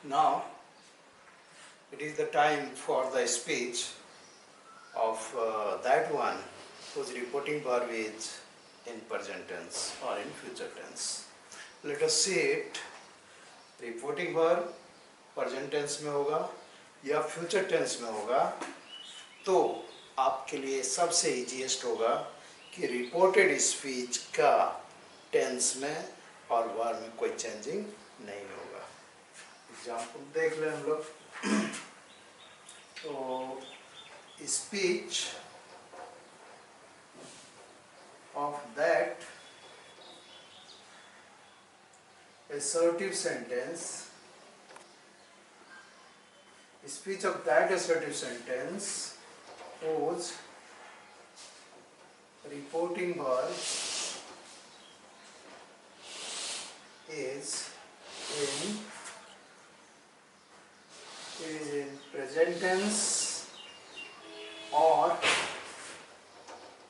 Now it is the time for the speech of that one whose reporting verb is in present tense or in future tense. Let us see it. Reporting verb present tense में होगा या future tense में होगा, तो आपके लिए सबसे easiest होगा कि रिपोर्टेड स्पीच का टेंस में और वर्ब में कोई चेंजिंग नहीं होगा। एग्जाम्पल देख लें हम लोग। तो speech of that assertive sentence, speech of that assertive sentence whose reporting verb is in present tense or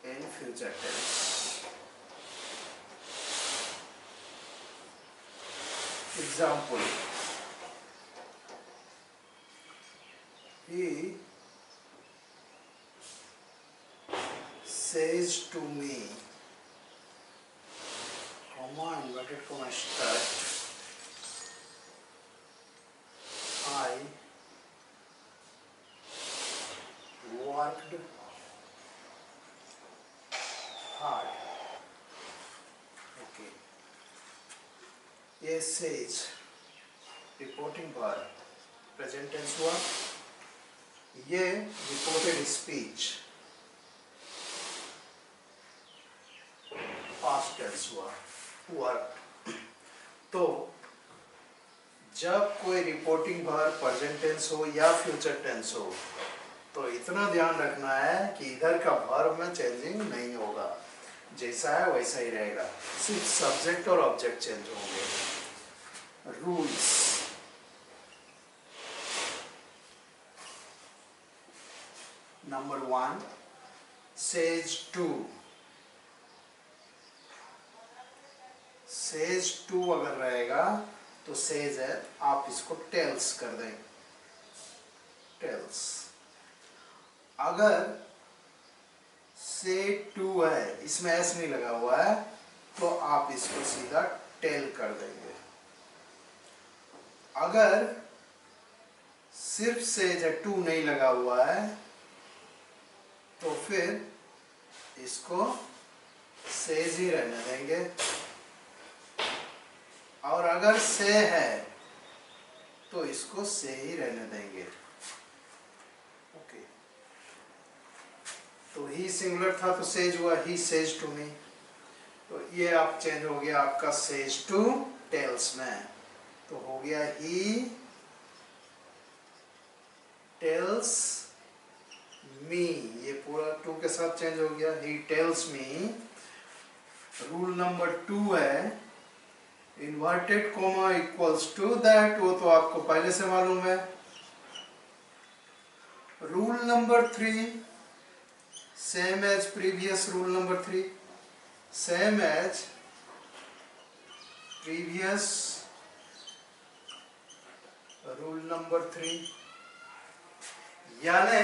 in future tense. Example, he says to me, comma inverted comma start, I worked hard. Okay. ये says reporting verb present tense हुआ, ये reported speech past tense हुआ verb. तो जब कोई reporting verb present tense हो या future tense हो, तो इतना ध्यान रखना है कि इधर का वर्ब में चेंजिंग नहीं होगा, जैसा है वैसा ही रहेगा, सिर्फ सब्जेक्ट और ऑब्जेक्ट चेंज होंगे। Rules, number 1 says to. Says to अगर रहेगा तो सेज है, आप इसको टेल्स कर देंगे, टेल्स। अगर से टू है, इसमें एस नहीं लगा हुआ है, तो आप इसको सीधा टेल कर देंगे। अगर सिर्फ सेज है, टू नहीं लगा हुआ है, तो फिर इसको सेज ही रहने देंगे। और अगर से है तो इसको से ही रहने देंगे। ओके, तो ही सिंगुलर था तो सेज हुआ, ही सेज टू मी, तो ये आप चेंज हो गया आपका सेज टू टेल्स में, तो हो गया ही टेल्स मी, ये पूरा टू के साथ चेंज हो गया, he tells me. Rule number 2 है inverted comma equals to that, वो तो आपको पहले से मालूम है। Rule number 3 same as previous rule number 3, same as previous rule number 3, यानी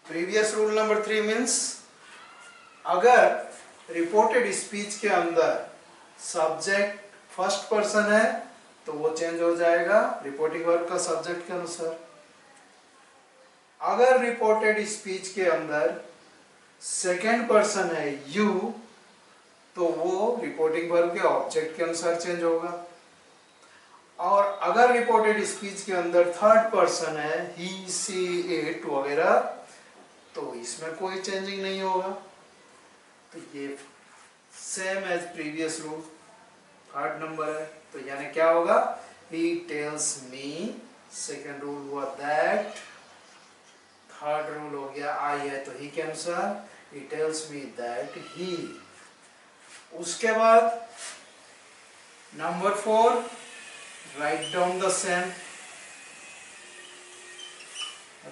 प्रीवियस रूल नंबर 3 मीन्स अगर रिपोर्टेड स्पीच के अंदर सब्जेक्ट फर्स्ट पर्सन है तो वो चेंज हो जाएगा रिपोर्टिंग वर्ब का सब्जेक्ट के अनुसार। अगर रिपोर्टेड स्पीच के अंदर सेकेंड पर्सन है यू, तो वो रिपोर्टिंग वर्ब के ऑब्जेक्ट के अनुसार चेंज होगा। और अगर रिपोर्टेड स्पीच के अंदर थर्ड पर्सन है ही सी इट वगैरह, तो इसमें कोई चेंजिंग नहीं होगा। तो ये same as previous rule, third number है, तो यानी क्या होगा, he tells me, second rule हुआ दैट, थर्ड रूल हो गया आई है तो ही के अनुसार, ही टेल्स मी दैट ही। उसके बाद number 4 write down the same,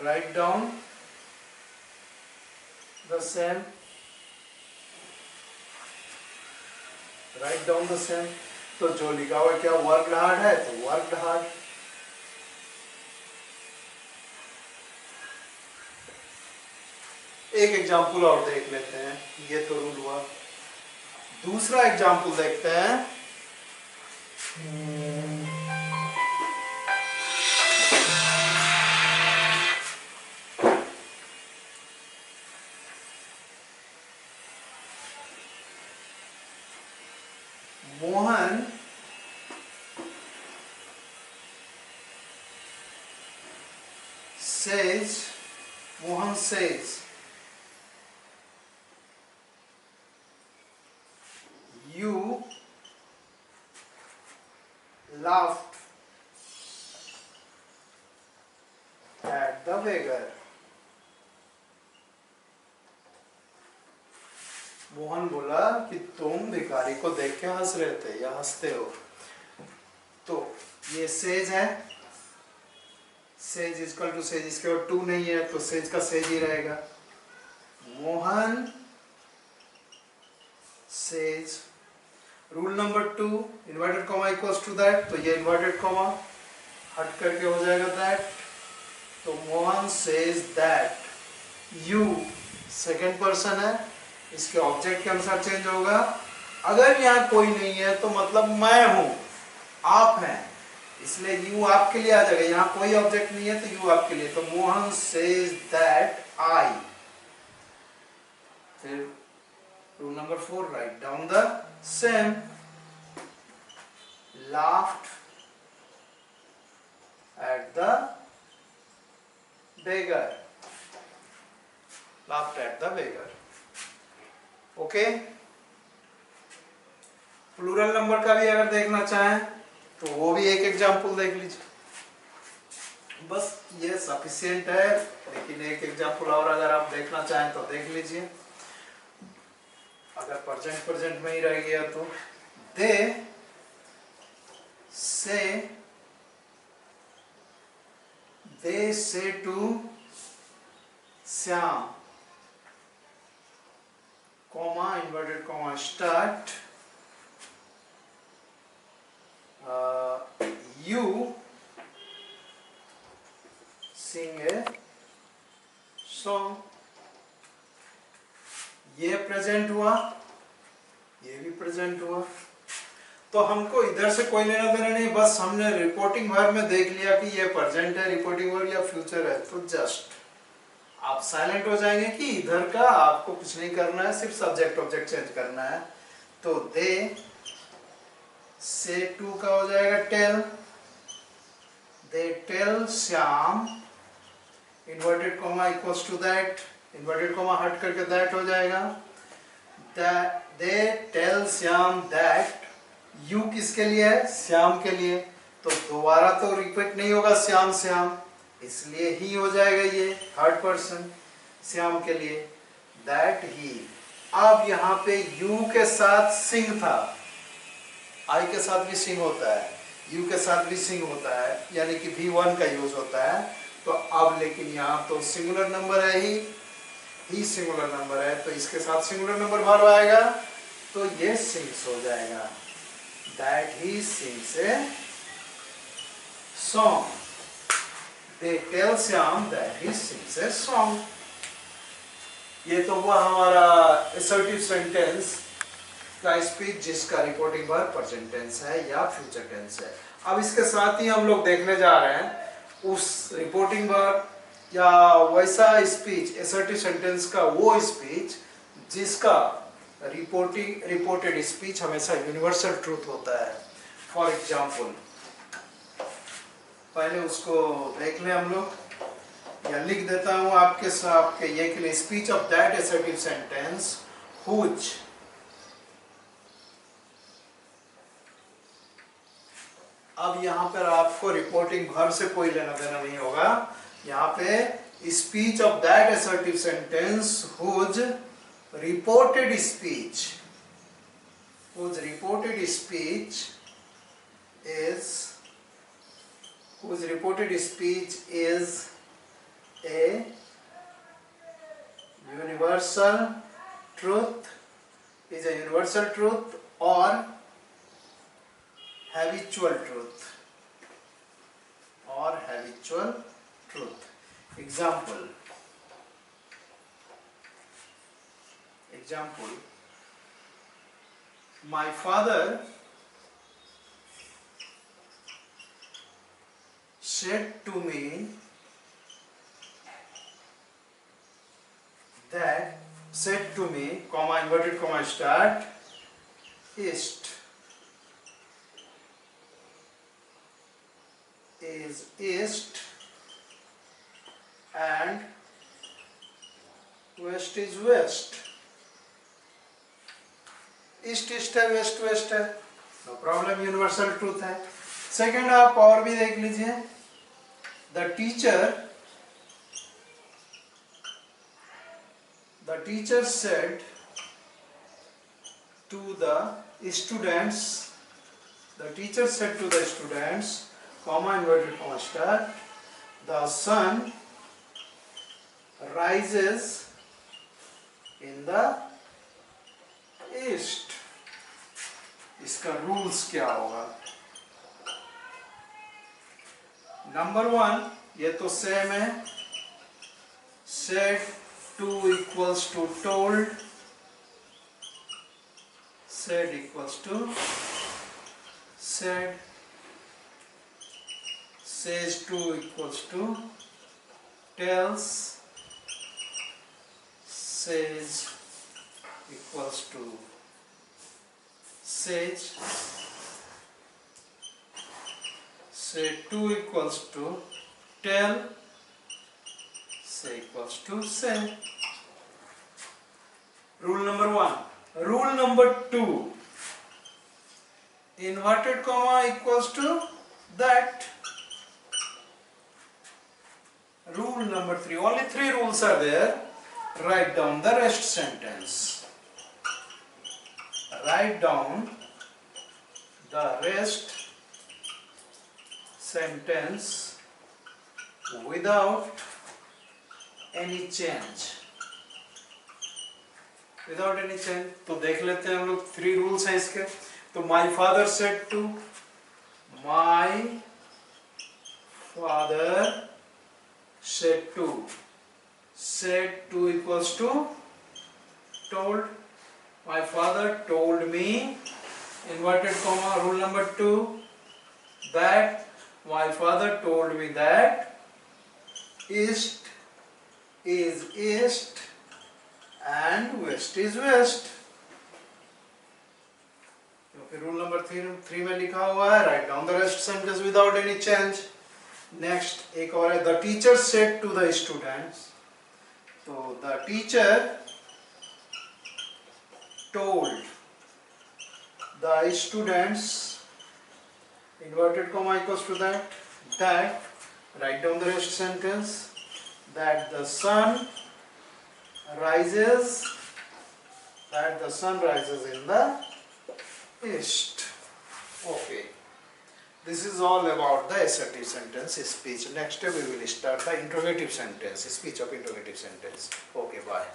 right down the same, right down the same. तो जो लिखा हुआ क्या वर्कड हार्ड है तो वर्कड हार्ड, एक एग्जाम्पल और देख लेते हैं, ये तो रूल हुआ। दूसरा एग्जाम्पल देखते हैं। Mohan says you laughed at the beggar। Mohan बोला कि तुम भिखारी को देख के हंस रहे थे या हंसते हो। तो ये सेज है, सेज इक्वल टू सेज, इसके बाद टू नहीं है तो सेज का सेज ही रहेगा। Mohan says, rule number 2, inverted comma equals to that, तो ये इन्वर्टेड कॉमा हट करके हो जाएगा दैट। तो Mohan says that you second person है, इसके ऑब्जेक्ट के अनुसार चेंज होगा। अगर यहाँ कोई नहीं है तो मतलब मैं हूं, आप हैं, इसलिए यू आपके लिए आ जाएगा। यहाँ कोई ऑब्जेक्ट नहीं है तो यू आपके लिए। तो मोहन सेज दैट आई। फिर rule number 4, write down the same. laughed at the beggar, laughed at the beggar। Okay. Plural number का भी अगर देखना चाहें तो वो भी एक एग्जांपल देख लीजिए, बस ये सफिशिएंट है। लेकिन एक एग्जांपल और अगर आप देखना चाहें तो देख लीजिए। अगर प्रेजेंट में ही रह गया तो they say to Shyam, comma inverted comma start, you sing a song। ये प्रेजेंट हुआ, ये भी प्रेजेंट हुआ। तो हमको इधर से कोई लेना देना नहीं, बस हमने रिपोर्टिंग वर्ब में देख लिया कि ये प्रेजेंट है, रिपोर्टिंग वर्ब या फ्यूचर है, तो जस्ट आप साइलेंट हो जाएंगे कि इधर का आपको कुछ नहीं करना है, सिर्फ सब्जेक्ट ऑब्जेक्ट चेंज करना है। तो दे से टू का हो जाएगा tell, they tell Shyam, inverted comma equals to that, inverted comma हट करके दैट हो जाएगा। They tell Shyam that, you किसके लिए है, श्याम के लिए, तो दोबारा तो रिपीट नहीं होगा श्याम श्याम, इसलिए ही हो जाएगा ये थर्ड पर्सन श्याम के लिए, दैट ही। अब यहाँ पे यू के साथ सिंग था, आई के साथ भी सिंग होता है, यू के साथ भी सिंग होता है, यानी कि V1 का यूज होता है। तो अब लेकिन यहाँ तो सिंगुलर नंबर है, ही सिंगुलर नंबर है, तो इसके साथ सिंगुलर नंबर वर्ब आएगा, तो ये सिंग्स हो जाएगा। That he sings a song, they tell Shyam that he sings a song. ये तो हुआ हमारा असर्टिव सेंटेंस का स्पीच जिसका रिपोर्टिंग वर्ब प्रेजेंट टेंस है या फ्यूचर टेंस है। अब इसके साथ ही हम लोग देखने जा रहे हैं उस रिपोर्टिंग वर्ब या वैसा स्पीच, असर्टिव सेंटेंस का वो स्पीच जिसका रिपोर्टेड स्पीच हमेशा यूनिवर्सल ट्रूथ होता है। फॉर एग्जाम्पल, पहले उसको देख लें हम लोग, या लिख देता हूं आपके ये के लिए, speech of that assertive sentence whose. अब यहाँ पर आपको रिपोर्टिंग वर्ब से कोई लेना देना नहीं होगा, यहाँ पे speech of that assertive sentence whose reported speech, whose reported speech is a universal truth, or habitual truth। Example, example, my father said to me that, said to me, comma, inverted comma, start, east is east and west is west. East east है, west west है, no problem, universal truth है. Second आप और भी देख लीजिए. The teacher said to the students, comma, inverted comma, star, the sun rises in the east. इसका rules क्या होगा? नंबर 1, ये तो सेम है. said to equals to told, said equals to said, says to equals to tells, says equals to says, say to equals to tell, say equals to say. Rule number 1. Rule number 2, inverted comma equals to that. Rule number 3, only 3 rules are there. Write down the rest sentence. Write down the rest sentence without any change. Without any change. तो देख लेते हैं हम लोग. 3 rules हैं इसके. तो my father said to, my father said to equals to told. My father told me, inverted comma, rule number 2, that my father told me that east is east and west is west. क्योंकि rule number 3 में लिखा हुआ है, write down the rest sentence without any change. Next एक और है, the teacher said to the students. तो the teacher told the students, inverted comma equals to that, write down the rest sentence, that the sun rises in the east. Okay, this is all about the assertive sentence speech. Next we will start the interrogative sentence, speech of interrogative sentence. Okay, bye.